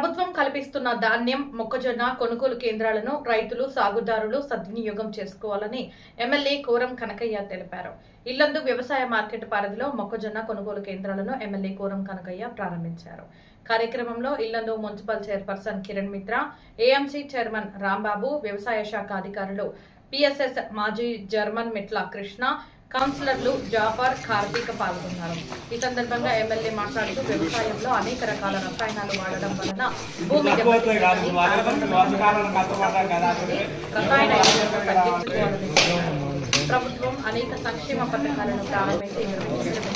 ప్రభుత్వం కల్పిస్తున్న ధాన్యం, మొక్కజొన్న కొనుగోలు కేంద్రాలను రైతులు, సాగుదారులు సద్వినియోగం చేసుకోవాలని ఎమ్మెల్యే కోరం కనకయ్య తెలిపారు. ఇల్లందు వ్యవసాయ మార్కెట్ పరిధిలో మొక్కజొన్న కొనుగోలు కేంద్రాలను ఎమ్మెల్యే కోరం కనకయ్య ప్రారంభించారు. కార్యక్రమంలో Yellandu municipal chairperson Kiran Mitra, AMC chairman Rambabu, వ్యవసాయ శాఖ అధికారులు, పిఎస్ఎస్ మాజీ జర్మన్ మెట్ల కృష్ణ, కౌన్సిలర్లు జాఫర్, కార్తీక్ పాల్గొన్నారు. ఈ సందర్భంగా ఎమ్మెల్యే మాట్లాడుతూ వ్యవసాయంలో అనేక రకాల రసాయనాలు వాడడం వలన భూమి రసాయన ఎరువులను తగ్గించుకోవాలని ప్రభుత్వం అనేక సంక్షేమ పథకాలను ప్రారంభించి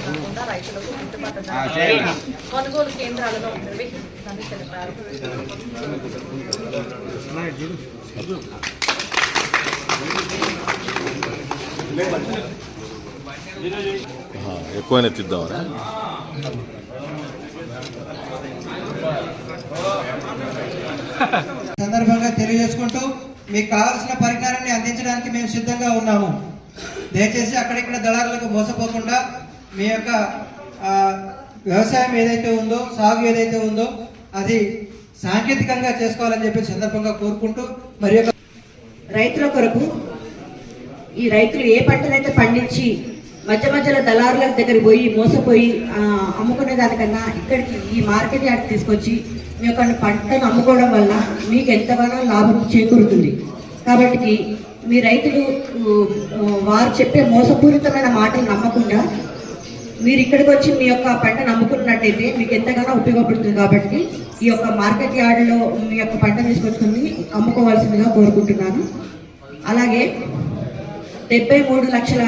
కాకుండా రైతులకు గిట్టుబాటు ధర కొనుగోలు కేంద్రాలను నిర్వహిస్తుందని తెలిపారు. ఎక్కువనే తిద్దామని సందర్భంగా తెలియజేసుకుంటూ మీకు కావాల్సిన పరిజ్ఞానాన్ని అందించడానికి మేము సిద్ధంగా ఉన్నాము. దయచేసి అక్కడిక్కడ దళారులకు మోసపోకుండా మీ యొక్క వ్యవసాయం ఏదైతే ఉందో, సాగు ఏదైతే ఉందో అది సాంకేతికంగా చేసుకోవాలని చెప్పి సందర్భంగా కోరుకుంటూ, మరి రైతుల కొరకు ఈ రైతులు ఏ పంటనైతే పండించి మధ్యలో దళారుల దగ్గరికి పోయి మోసపోయి అమ్ముకునే దానికన్నా ఇక్కడికి ఈ మార్కెట్ యార్డ్ తీసుకొచ్చి మీ యొక్క పంటను అమ్ముకోవడం వల్ల మీకు ఎంతగానో లాభం చేకూరుతుంది. కాబట్టి మీ రైతులు వారు చెప్పే మోసపూరితమైన మాటలు నమ్మకుండా మీరు ఇక్కడికి వచ్చి మీ యొక్క పంటను అమ్ముకున్నట్టయితే మీకు ఎంతగానో ఉపయోగపడుతుంది. కాబట్టి ఈ యొక్క మార్కెట్ యార్డులో మీ యొక్క పంట తీసుకొచ్చుకొని అమ్ముకోవాల్సిందిగా కోరుకుంటున్నాను. అలాగే 73 లక్షల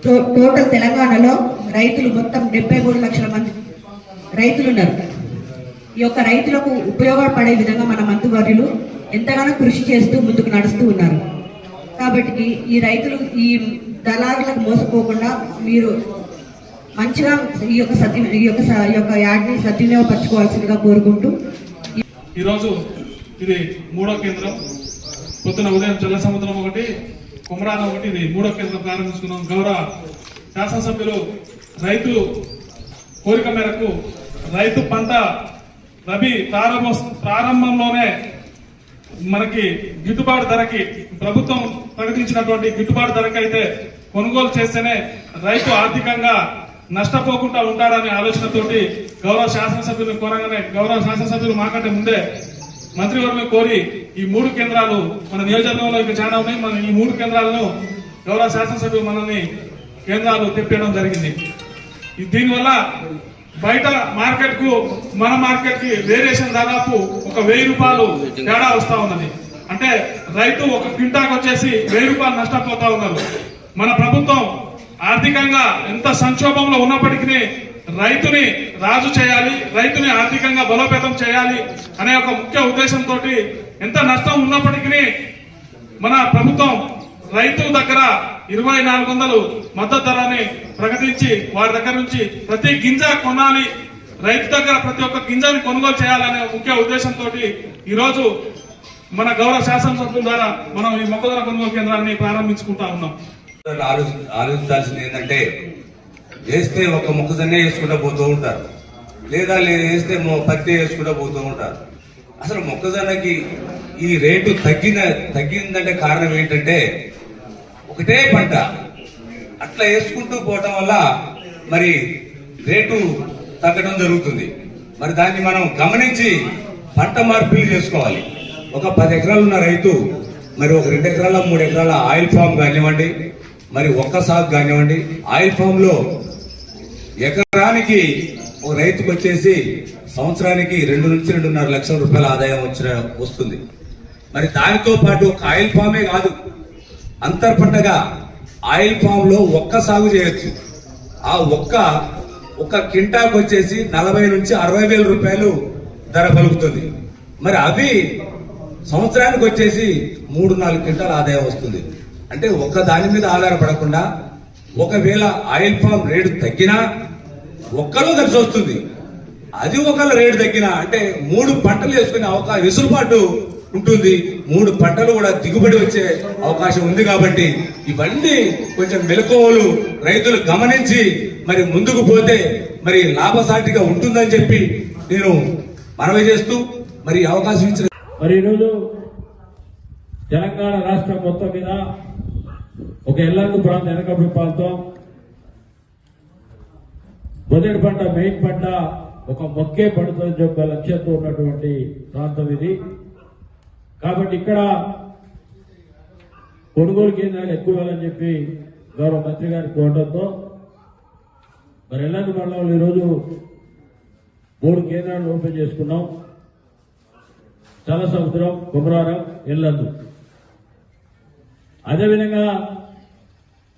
టోటల్ తెలంగాణలో రైతులు మొత్తం 73 లక్షల మంది రైతులు ఉన్నారు. ఈ యొక్క రైతులకు ఉపయోగపడే విధంగా మన మంత్రివర్యులు ఎంతగానో కృషి చేస్తూ ముందుకు నడుస్తూ ఉన్నారు. కాబట్టి ఈ రైతులు ఈ దళారులకు మోసపోకుండా మీరు మంచిగా ఈ యొక్క యాడ్ని సద్వినియోగపరచుకోవాల్సిందిగా కోరుకుంటూ, ఈరోజు ఇది 3వ కేంద్రం. పొద్దున ఉదయం చల్ల సముద్రం ఒకటి, కుమరాన ఒకటి, ఇది 3వ కేంద్రం ప్రారంభించుకున్నాం. గౌరవ శాసనసభ్యులు రైతు కోరిక మేరకు రైతు పంట రబీ ప్రారంభంలోనే మనకి గిట్టుబాటు ధరకి ప్రభుత్వం ప్రకటించినటువంటి గిట్టుబాటు ధరకి అయితే కొనుగోలు చేస్తేనే రైతు ఆర్థికంగా నష్టపోకుండా ఉంటాడనే ఆలోచనతోటి గౌరవ శాసనసభ్యులు కోరగానే గౌరవ శాసనసభ్యులు మాకంటే ముందే మంత్రివర్గం కోరి ఈ 3 కేంద్రాలు మన నియోజకవర్గంలో ఇంకా చాలా ఉన్నాయి. మన ఈ 3 కేంద్రాలను గౌరవ శాసనసభ్యులు మనల్ని కేంద్రాలు తెప్పేయడం జరిగింది. దీనివల్ల బయట మార్కెట్ కు మన మార్కెట్ కి వేరియేషన్ దాదాపు ఒక 1000 రూపాయలు తేడా వస్తా ఉన్నది. అంటే రైతు ఒక క్వింటాకు వచ్చేసి 1000 రూపాయలు నష్టపోతా ఉన్నారు. మన ప్రభుత్వం ఆర్థికంగా ఎంత సంక్షోభంలో ఉన్నప్పటికీ రైతుని రాజు చేయాలి, రైతుని ఆర్థికంగా బలోపేతం చేయాలి అనే ఒక ముఖ్య ఉద్దేశంతో ఎంత నష్టం ఉన్నప్పటికీ మన ప్రభుత్వం రైతు దగ్గర 2400 మద్దతు ధరని ప్రకటించి వారి దగ్గర నుంచి ప్రతి గింజ కొనాలి, రైతు దగ్గర ప్రతి ఒక్క గింజని కొనుగోలు చేయాలనే ముఖ్య ఉద్దేశంతో ఈరోజు మన గౌరవ శాసనసభ్యుల ద్వారా మనం ఈ మొక్కజొన్న కొనుగోలు కేంద్రాన్ని ప్రారంభించుకుంటా ఉన్నాం. ఆలోచించాల్సింది ఏంటంటే, వేస్తే ఒక మొక్కజొన్న వేసుకుంటూ పోతూ ఉంటారు, లేదా వేస్తే పత్తి వేసుకుంటూ పోతూ ఉంటారు. అసలు మొక్కజొన్నకి ఈ రేటు తగ్గిందంటే కారణం ఏంటంటే, ఒకటే పంట అట్లా వేసుకుంటూ పోవటం వల్ల మరి రేటు తగ్గడం జరుగుతుంది. మరి దాన్ని మనం గమనించి పంట మార్పిడి చేసుకోవాలి. ఒక 10 ఎకరాలు ఉన్న రైతు మరి ఒక 2 ఎకరాల 3 ఎకరాల ఆయిల్ ఫామ్ కానివ్వండి, మరి ఒక్క సాగు కానివ్వండి, ఆయిల్ ఫామ్ లో ఎకరానికి ఒక రైతుకు వచ్చేసి సంవత్సరానికి 2 నుంచి 2.5 లక్షల రూపాయల ఆదాయం వస్తుంది. మరి దానితో పాటు ఒక ఆయిల్ ఫామే కాదు, అంతర్ పంటగా ఆయిల్ ఫామ్ లో ఒక్క సాగు చేయొచ్చు. ఆ ఒక్క కింటాకు వచ్చేసి 40 నుంచి 60 వేల రూపాయలు ధర పలుకుతుంది. మరి అవి సంవత్సరానికి వచ్చేసి 3-4 క్వింటాల ఆదాయం వస్తుంది. అంటే ఒక్క దాని మీద ఆధారపడకుండా ఒకవేళ ఆయిల్ ఫామ్ రేటు తగ్గినా ఒక్కలో కలిసి వస్తుంది. అది ఒకళ్ళ రేటు తగ్గినా అంటే 3 పంటలు వేసుకునే అవకాశం వెసులుబాటు ఉంటుంది. 3 పంటలు కూడా దిగుబడి వచ్చే అవకాశం ఉంది. కాబట్టి ఇవన్నీ కొంచెం మెలకువలు రైతులు గమనించి మరి ముందుకు పోతే మరి లాభసాటిగా ఉంటుందని చెప్పి నేను మనవి చేస్తూ మరి అవకాశం ఇచ్చిన మరి ఈరోజు తెలంగాణ రాష్ట్రం మొత్తం మీద ఒక ఎల్లందు ప్రాంతం వెనకబడి ప్రాంతం మొదటి పంట మెయిన్ పంట ఒక మొక్కే పండుతుందని చెప్పే లక్ష్యంతో ఉన్నటువంటి ప్రాంతం ఇది. కాబట్టి ఇక్కడ కొనుగోలు కేంద్రాలు ఎక్కువ వేయాలని చెప్పి గౌరవ మంత్రి గారి కోరడంతో మరి ఎల్లందు మండలంలో ఈరోజు 3 కేంద్రాలను ఓపెన్ చేసుకున్నాం. చలసముద్రం, కుమరారం, ఎల్లందు. అదేవిధంగా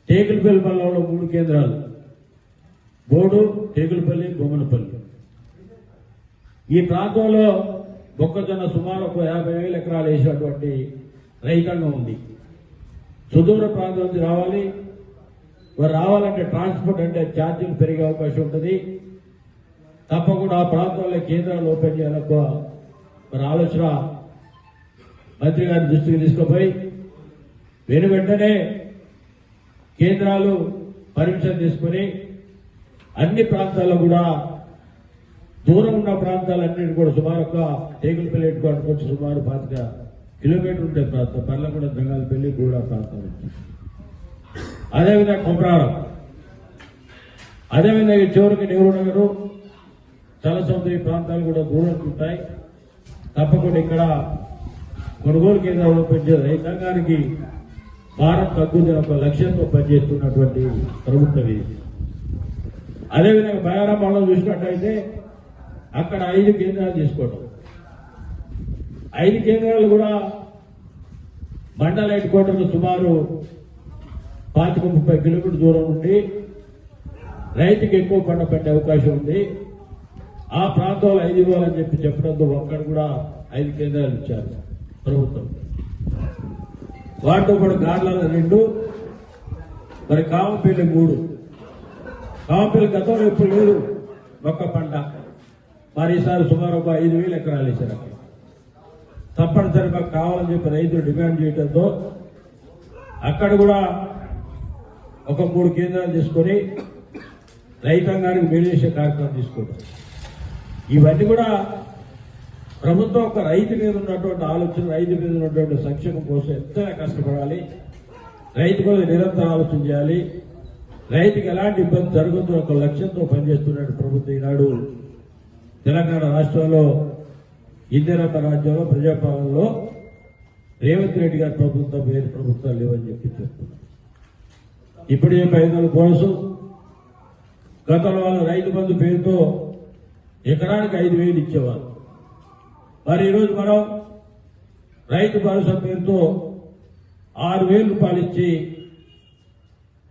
టేకులపల్లి మండలంలో 3 కేంద్రాలు, బోడు, టేకులపల్లి, బొమ్మనపల్లి. ఈ ప్రాంతంలో మొక్కజొన్న సుమారు ఒక 50,000 ఎకరాలు వేసినటువంటి రైతాంగం ఉంది. సుదూర ప్రాంతం నుంచి రావాలి. మరి రావాలంటే ట్రాన్స్పోర్ట్ అంటే ఛార్జీలు పెరిగే అవకాశం ఉంటుంది. తప్పకుండా ఆ ప్రాంతాల్లో కేంద్రాలు ఓపెన్ చేయాలన్న మరి ఆలోచన మంత్రి గారి దృష్టికి తీసుకుపోయి వెంటనే కేంద్రాలు పర్మిషన్ తీసుకుని అన్ని ప్రాంతాల్లో కూడా దూరం ఉన్న ప్రాంతాలన్నింటి కూడా సుమారు ఒక టేకులపల్లి ఎట్టుకోవడానికి సుమారు 25 కిలోమీటర్లు ఉండే ప్రాంతం పర్లగూడ, దంగాలపల్లి, గూడ ప్రాంతం నుంచి. అదేవిధంగా కుమరారం, అదేవిధంగా చివరికి నెహ్రూ నగరు, చలసముద్రి ప్రాంతాలు కూడా దూరం ఉంటాయి. తప్పకుండా ఇక్కడ కొనుగోలు కేంద్రాలు ఓపెన్ చేసి రైతాంగానికి భారం తగ్గుతున్న ఒక లక్ష్యంతో పనిచేస్తున్నటువంటి ప్రభుత్వం ఇది. అదేవిధంగా బయారా మండలం చూసినట్టయితే అక్కడ 5 కేంద్రాలు తీసుకోవడం. 5 కేంద్రాలు కూడా మండల హెడ్ క్వార్టర్లు సుమారు 25-30 కిలోమీటర్ల దూరం ఉండి రైతుకి ఎక్కువ పంట పెట్టే అవకాశం ఉంది. ఆ ప్రాంతంలో 5 ఇవ్వాలని చెప్పడంతో అక్కడ కూడా 5 కేంద్రాలు ఇచ్చారు ప్రభుత్వం. వాటితో పాటు గార్లాల 2, మరి కామపల్లి 3. కామపల్లి గతంలో ఇప్పుడు లేదు మొక్క పంట. మరి ఈసారి సుమారు ఒక 5,000 ఎకరాలు వేశారు. అక్కడ తప్పనిసరిగా కావాలని చెప్పి రైతులు డిమాండ్ చేయడంతో అక్కడ కూడా ఒక 3 కేంద్రాలు తీసుకొని రైతాంగానికి మేలు చేసే కార్యక్రమం తీసుకోవడం. ఇవన్నీ కూడా ప్రభుత్వం ఒక రైతు మీద ఉన్నటువంటి ఆలోచన, రైతు మీద ఉన్నటువంటి సంక్షేమం కోసం ఎంతైనా కష్టపడాలి. రైతు కోసం నిరంతరం ఆలోచన చేయాలి. రైతుకి ఎలాంటి ఇబ్బంది జరుగుతుందో ఒక లక్ష్యంతో పనిచేస్తున్న ప్రభుత్వం ఈనాడు తెలంగాణ రాష్ట్రంలో ఇందిరమ్మ రాజ్యంలో ప్రజాపాలనలో రేవంత్ రెడ్డి గారి ప్రభుత్వం వేరే ప్రభుత్వాలు లేవని చెప్పి చెప్తున్నారు. ఇప్పుడు 500 బోనసు, గతంలో వాళ్ళు రైతు బంధు పేరుతో ఎకరానికి 5,000 ఇచ్చేవారు. మరి ఈరోజు మనం రైతు భరోసా పేరుతో 6,000 రూపాయలు ఇచ్చి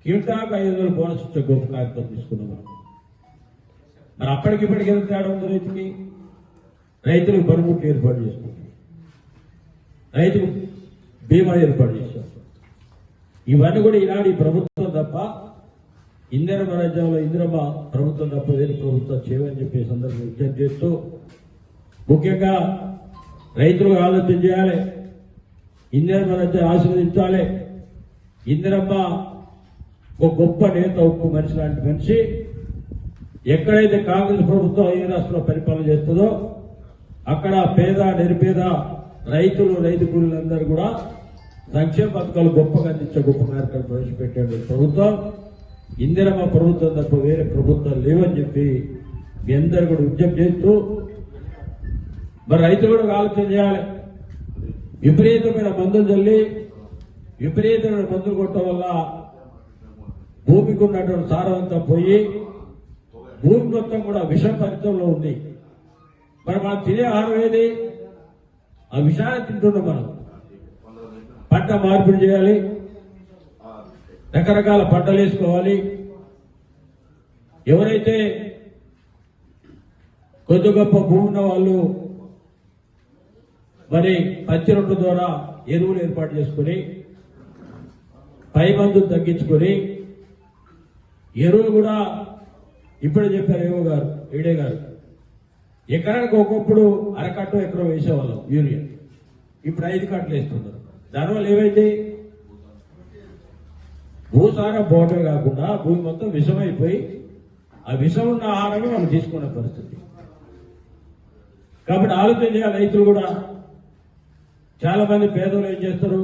క్వింటాకు 500 బోనస్ ఇచ్చే గొప్ప కార్యక్రమం తీసుకున్నాం. మరి అప్పటికిప్పటికి ఎంత తేడా ఉంది రైతుకి? రైతులకు పనిముట్లు ఏర్పాటు చేసుకుంటాం, రైతుకు బీమా ఏర్పాటు చేశాం. ఇవన్నీ కూడా ఈనాడు ఈ ప్రభుత్వం తప్ప ఇందిరమ్మ రాజ్యంలో ఇందిరమ్మ ప్రభుత్వం తప్ప వేరే ప్రభుత్వం చేయమని చెప్పే సందర్భం విజ్ఞప్తి చేస్తూ ముఖ్యంగా రైతులకు ఆలోచన చేయాలి. ఇందిరమ్మ రాజ్యం ఆశీర్వదించాలి. ఇందిరమ్మ ఒక గొప్ప నేత, ఉప్పు మనిషి లాంటి మనిషి. ఎక్కడైతే కాంగ్రెస్ ప్రభుత్వం ఏ రాష్ట్రంలో పరిపాలన చేస్తుందో అక్కడ పేద, నిరుపేద రైతులు, రైతు కూలీలందరూ కూడా సంక్షేమ పథకాలు గొప్పగా అందించే గొప్ప కార్యక్రమం ప్రవేశపెట్టాడు ప్రభుత్వం. ఇందిరమ్మ ప్రభుత్వం తప్ప వేరే ప్రభుత్వాలు లేవని చెప్పి మీ అందరూ కూడా విజ్ఞప్తి చేస్తూ మరి రైతులు కూడా ఆలోచన చేయాలి. విపరీతమైన మందులు చల్లి విపరీతమైన మందులు కొట్టడం వల్ల భూమికి ఉన్నటువంటి సారవంతా పోయి భూమి మొత్తం కూడా విషం పరిస్థితుల్లో ఉంది. మరి మనం తినే ఆహారం ఏది? ఆ విషయాన్ని తింటున్నాం. మనం పంట మార్పిడి చేయాలి, రకరకాల పంటలు వేసుకోవాలి. ఎవరైతే కొద్ది గొప్ప భూమి ఉన్న వాళ్ళు మరి పచ్చి రొట్టు ద్వారా ఎరువులు ఏర్పాటు చేసుకుని పై మందులు తగ్గించుకొని ఎరువులు కూడా ఇప్పుడే చెప్పారు ఏవో గారు, ఈడే గారు, ఎకరానికి ఒకప్పుడు అరకట్టు ఎకరం వేసేవాళ్ళం యూరియా, ఇప్పుడు 5 కట్టలు వేస్తున్నారు. దానివల్ల ఏమైంది? భూసారం పోవటమే కాకుండా భూమి మొత్తం విషమైపోయి ఆ విషం ఉన్న ఆహారమే మనం తీసుకునే పరిస్థితి. కాబట్టి ఆలోచన చేయాలి. రైతులు కూడా చాలా మంది పేదలు ఏం చేస్తారు,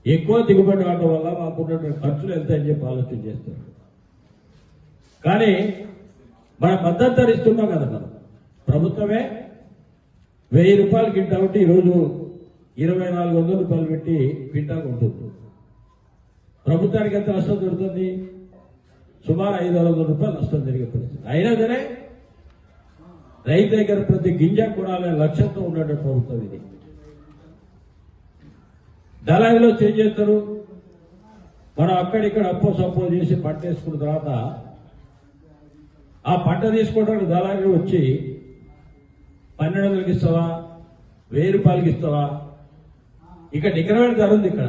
ఎక్కువ దిగుబడి రావడం వల్ల మాకున్నటువంటి ఖర్చులు వెళ్తాయని చెప్పి ఆలోచన చేస్తారు. కానీ మన మద్దతు ధర ఇస్తున్నాం కదా, మనం ప్రభుత్వమే 1000 రూపాయలు కింటా ఉంటే ఈరోజు 2400 రూపాయలు పెట్టి కింటాకు ఉంటుంది. ప్రభుత్వానికి ఎంత నష్టం జరుగుతుంది? సుమారు 500 రూపాయలు నష్టం జరిగే పరిస్థితి. అయినా సరే రైతు దగ్గర ప్రతి గింజ కొనాలనే లక్ష్యంతో ఉన్నటువంటి ప్రభుత్వం ఇది. దళారిలో చేంజ్ చేస్తారు. మనం అక్కడిక్కడ అప్పో సప్పో చేసి పంట వేసుకున్న తర్వాత ఆ పంట తీసుకోవడానికి దళారి వచ్చి 1200కి ఇస్తావా, 1000 రూపాయలకి ఇస్తావా? ఇక్కడ నికరమైన ధర ఉంది, ఇక్కడ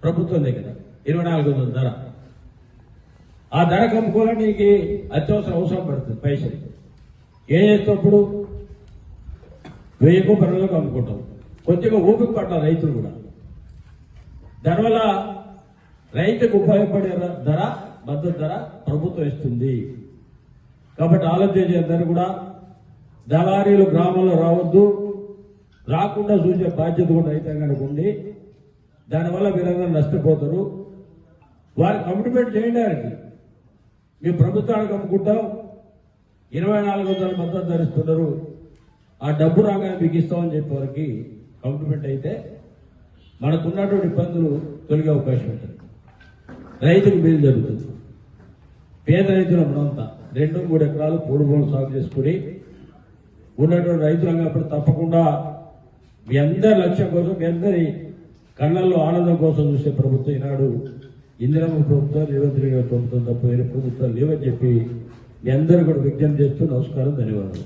ప్రభుత్వం దగ్గర 2400 ధర. ఆ ధర కమ్ముకోవడానికి అత్యవసరం అవసరం పడుతుంది పైసలు. ఏం చేసినప్పుడు 1000 1200 అమ్ముకుంటాం. కొద్దిగా ఓపిక పట్టాలి రైతులు కూడా. దానివల్ల రైతుకు ఉపయోగపడే ధర, మద్దతు ధర ప్రభుత్వం ఇస్తుంది. కాబట్టి ఆలోచన చేద్దాన్ని కూడా దళారీలు గ్రామంలో రావద్దు, రాకుండా చూసే బాధ్యత కూడా రైతాంగానికి ఉంది. దానివల్ల వీరందరూ నష్టపోతారు. వారి కమిట్మెంట్ చేయండి. వారికి మీ ప్రభుత్వానికి అమ్ముకుంటాం, 2400 మద్దతు ధరిస్తున్నారు, ఆ డబ్బు రాగానే మీకు ఇస్తామని చెప్పే వారికి కమిట్మెంట్ అయితే మనకున్నటువంటి ఇబ్బందులు తొలగే అవకాశం ఉంటుంది. రైతుకు మేలు జరుగుతుంది. పేద రైతుల మనంతా 2-3 ఎకరాలు పొడి భూములు సాగు చేసుకుని ఉన్నటువంటి రైతులంగా అప్పుడు తప్పకుండా మీ అందరి లక్ష్యం కోసం, మీ అందరి కళ్ళల్లో ఆనందం కోసం చూసే ప్రభుత్వం ఈనాడు ఇందిరమ్మ ప్రభుత్వం, రేవంత్ రెడ్డి ప్రభుత్వం తప్ప వేరే ప్రభుత్వాలు లేవని చెప్పి మీ అందరూ కూడా విజ్ఞప్తి చేస్తూ నమస్కారం, ధన్యవాదాలు.